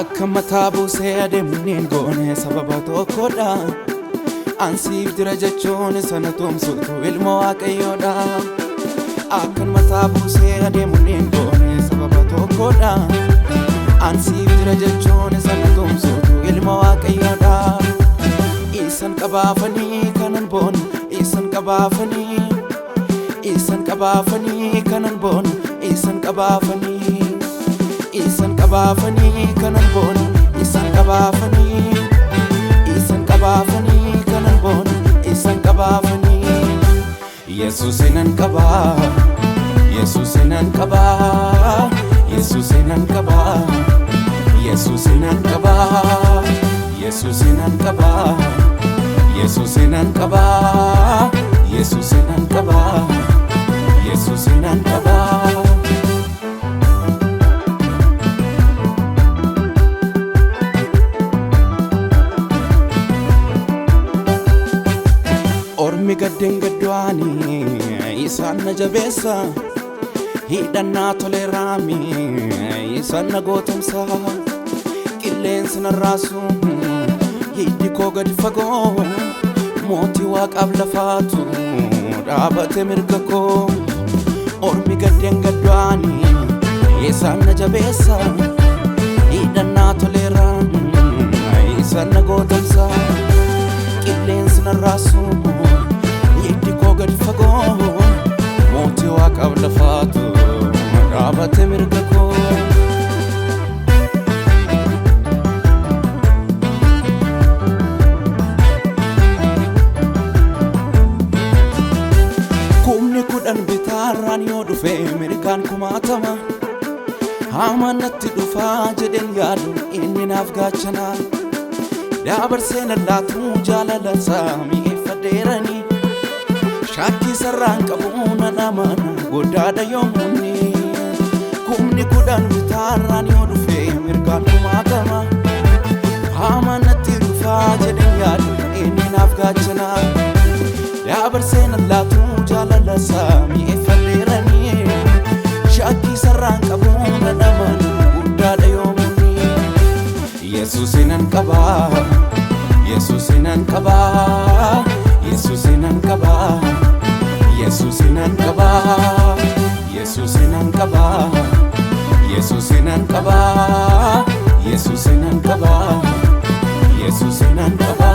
Akkama taabusee adeemuun goone sababa tokkodha. Ansiif jira jechuun sana tumsuutu ilma Waaqayyoodha. Akkama taabusee adeemuun goone sababa tokkodha. Ansiif jira jechuun sana tumsuutu ilma Waaqayyoodha. Isan qabaafanii kanan boonu, isan qabaafanii, isan qabaafanii kanan boonu, isan qabaafanii. Isan qabaafanii kanan boonu, isan qabaafanii, isan qabaafanii kanan boonu, isan qabaafanii. Yesuusinan qabaa, Yesuusinan qabaa, Yesuusinan qabaa, Yesuusinan qabaa, Yesuusinan qabaa, Yesuusinan qabaa, Yesuusinan qabaa, Yesuusinan qabaa. Ormi gaddeen gaddu'aani isaan na jabeessa, hidhannaa toleeraami isaan na gootomsa. Qilleensi na raasu hiddi koo gadi fagoo, mootii waaqaaf lafaatu dhaabate mirga koo. Ormi gaddeen gaddu'aani isaan na jabeessa, hidhannaa toleeraami isaan na gootomsa. Qilleensi na raasu hiddi koo gadi fagoo, mootii waaqaaf lafaatu dhaabate mirga koo. Kumni kudhan bitaarraan yoo dhufe mirgaan kumaatama. Hamaan natti dhufaa jedheen yaadu inni naaf gaachana. Dabarsee na laatu jaalala isaa mi'eeffadheerani. Shakkii sarraan qabu nan amana goddaadha yoomuni. Kumni kudhan bitaarraan yoo dhufe mirgaan kumaatama. Hamaan natti dhufaa jedheen yaadu inni naaf gaachana. Dabarsee na laatu jaalala isaa mi'eeffadheerani. Shakkii sarraan qabu nan amana goddaadha yoomuni. Yesuusinan qabaa, Yesuusinan qabaa, Yesuusinan qabaa, Yesuusinan qabaa, Yesuusinan qabaa, Yesuusinan qabaa, Yesuusinan qabaa, Yesuusinan qabaa.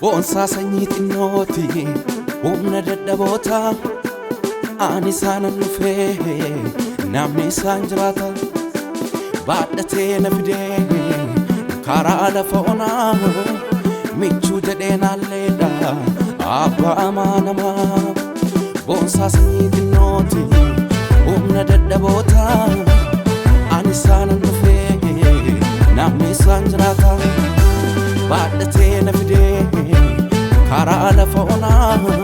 Boonsaa sanyii xinnooti humna dadhaboota, ani isaanan dhufee namni isaan jiraata. Baadhatee na fidee karaa lafa onaa, michuu jedhee naalleedha abbaa amaanamaa. Boonsaa sanyii xinnooti humna dadhaboota, ani isaanan dhufee namni isaan jiraata. Baadhatee na fidee karaa lafa onaa,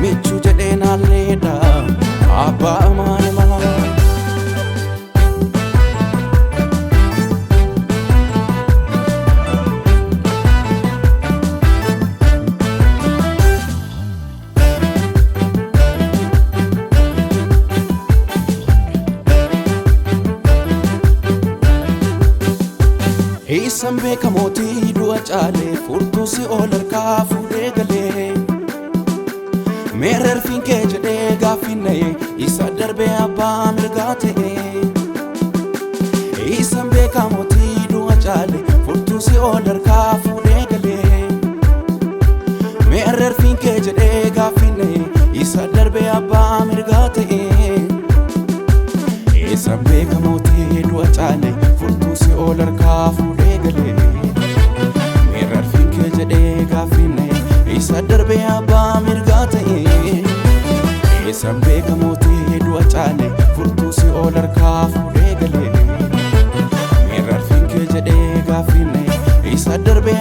michuu jedhee naalleedha abbaa amaanamaa. Isan beeka mootii du'a caalee, furtuu si'ool harkaa fuudhee galee. Meerrer finkee jedhee gaaffinna'ee isa darbee abbaa mirgaa ta'ee. Isan beeka mootii du'a caalee, furtuu si'ool harkaa fuudhee galee. Meerrer finkee jedhee gaaffinna'ee isa darbee abbaa mirgaa ta'ee. Isan beeka mootii du'a caalee, furtuu si'ool harkaa fuudhee galee. Meerrer finkee jedhee gaaffinna'ee isa darbee abbaa mirgaa ta'ee. Isan beeka mootii du'a caalee, furtuu si'ool harkaa fuudhee galee. Meerrer finkee jedhee gaaffinna'ee isa darbee